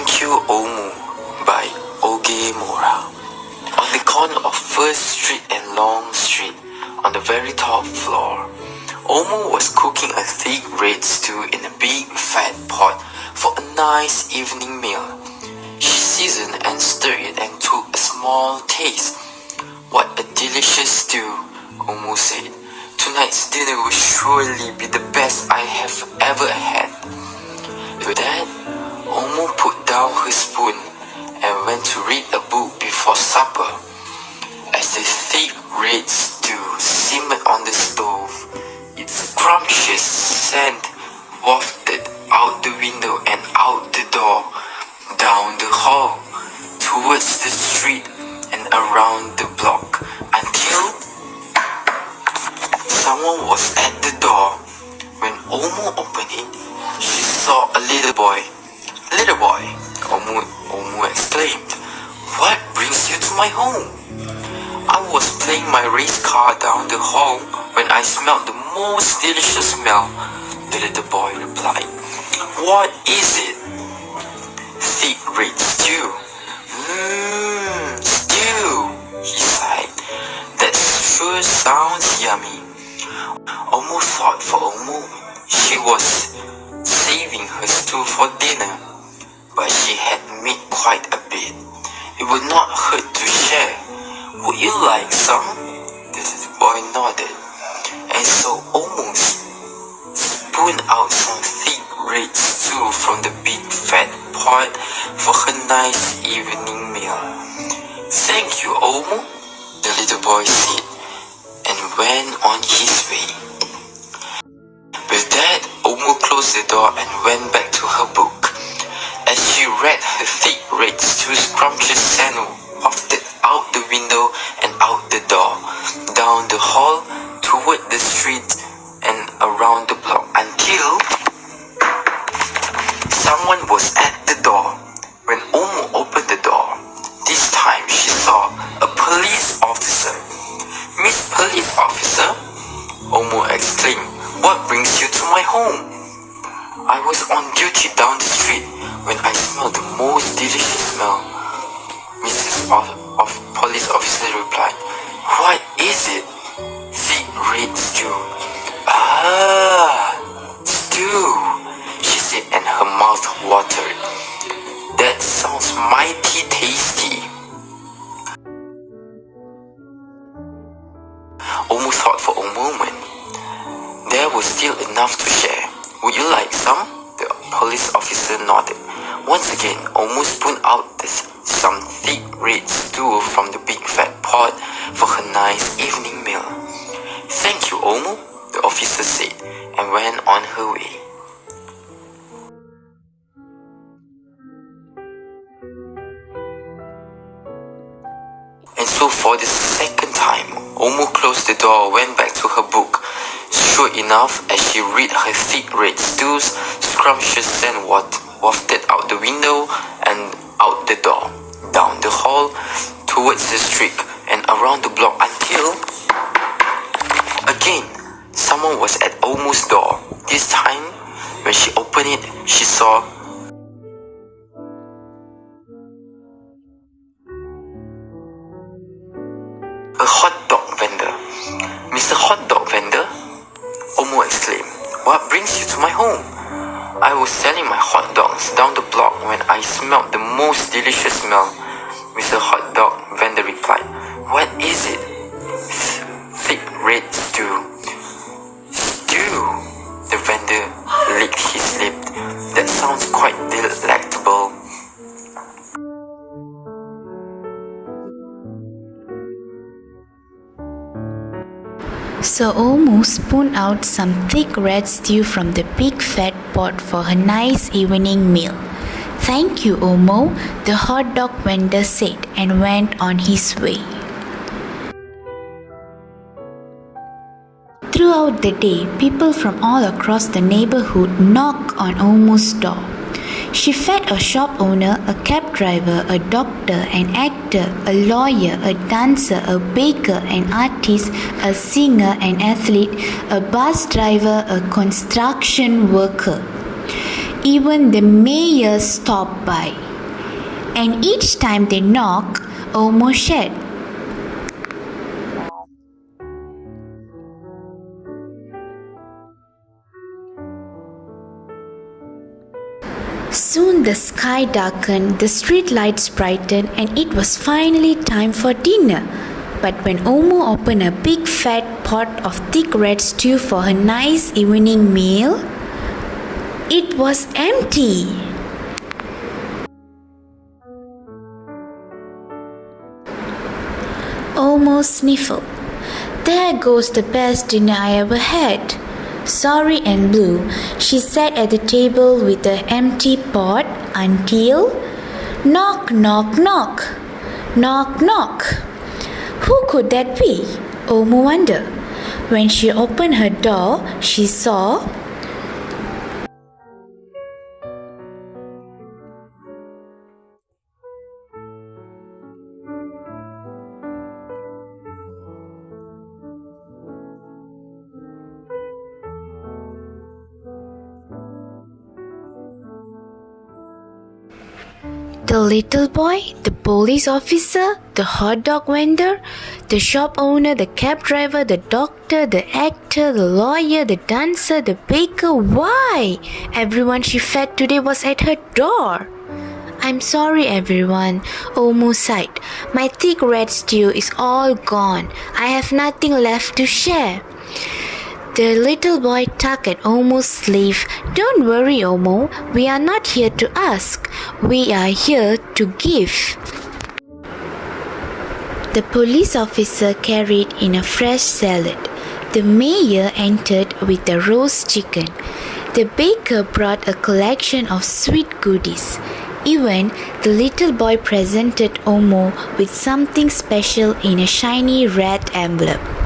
You Omu by Mora. On the corner of First Street and Long Street, on the very top floor, Omu was cooking a thick red stew in a big fat pot for a nice evening meal. She seasoned and stirred it and took a small taste. "What a delicious stew," Omu said. "Tonight's dinner will surely be the best I have ever had." With that, Omu put down her spoon and went to read a book before supper. As the thick red stew simmered on the stove, its scrumptious scent wafted out the window and out the door, down the hall, towards the street and around the block, until someone was at the door. When Omu opened it, she saw a little boy. "Little boy," Omu exclaimed, "what brings you to my home?" "I was playing my race car down the hall when I smelled the most delicious smell," the little boy replied. "What is it?" "Thick red stew." Stew," he sighed. "That sure sounds yummy." Omu thought for a moment. She was saving her stew for dinner, but she had made quite a bit. It would not hurt to share. "Would you like some?" The little boy nodded, and so Omu spooned out some thick red stew from the big fat pot for her nice evening meal. "Thank you, Omu," the little boy said, and went on his way. With that, Omu closed the door and went back to her book. As she read, her thick red stew scrumptious scent wafted out the window and out the door, down the hall, toward the street and around the block, until someone was at the door. When Omu opened the door, this time she saw a police officer. "Miss Police Officer," Omu exclaimed, "what brings you to my home?" "I was on duty down the street when I smelled the most delicious smell," Mrs. Police Officer replied. "What is it?" "Thick red stew." "Ah, stew," she said, and her mouth watered. "That sounds mighty tasty." Omu thought for a moment. There was still enough to share. "Would you like some?" The police officer nodded. Once again, Omu spooned out some thick red stew from the big fat pot for her nice evening meal. "Thank you, Omu," the officer said, and went on her way. And so for the second time, Omu closed the door, went back to her book. Sure enough, as she read, her thick red stew's scrumptious scent wafted out the window and out the door, down the hall, towards the street and around the block, until again someone was at Omu's door. This time, when she opened it, she saw a hot dog vendor. "Mr. Hot Dog Vendor," Omu exclaimed, "what brings you to my home?" "I was selling my hot dogs down the block when I smelled the most delicious smell," Mr. Hot Dog Vendor replied. "What is it?" "Thick red stew." "Stew," the vendor licked his lip. "That sounds quite delectable." So Omu spooned out some thick red stew from the big fat pot for her nice evening meal. "Thank you, Omu," the hot dog vendor said, and went on his way. Throughout the day, people from all across the neighborhood knocked on Omu's door. She fed a shop owner, a cab driver, a doctor, an actor, a lawyer, a dancer, a baker, an artist, a singer, an athlete, a bus driver, a construction worker. Even the mayor stopped by. And each time they knock, Omu said, Soon the sky darkened, the street lights brightened, and it was finally time for dinner. But when Omu opened a big fat pot of thick red stew for her nice evening meal, it was empty. Omu sniffled. There goes the best dinner I ever had. Sorry and blue, she sat at the table with the empty pot until knock, knock, knock. Knock, knock. Who could that be? Omu wondered. When she opened her door, she saw the little boy, the police officer, the hot dog vendor, the shop owner, the cab driver, the doctor, the actor, the lawyer, the dancer, the baker. Why? Everyone she fed today was at her door. I'm sorry, everyone, Omu sighed. My thick red stew is all gone. I have nothing left to share. The little boy tugged at Omu's sleeve. Don't worry, Omu. We are not here to ask. We are here to give. The police officer carried in a fresh salad. The mayor entered with a roast chicken. The baker brought a collection of sweet goodies. Even the little boy presented Omu with something special in a shiny red envelope.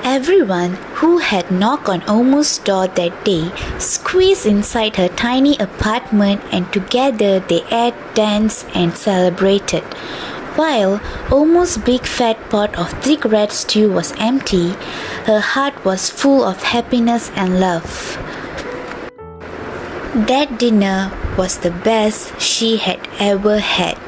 Everyone who had knocked on Omu's door that day squeezed inside her tiny apartment, and together they ate, danced, and celebrated. While Omu's big fat pot of thick red stew was empty, her heart was full of happiness and love. That dinner was the best she had ever had.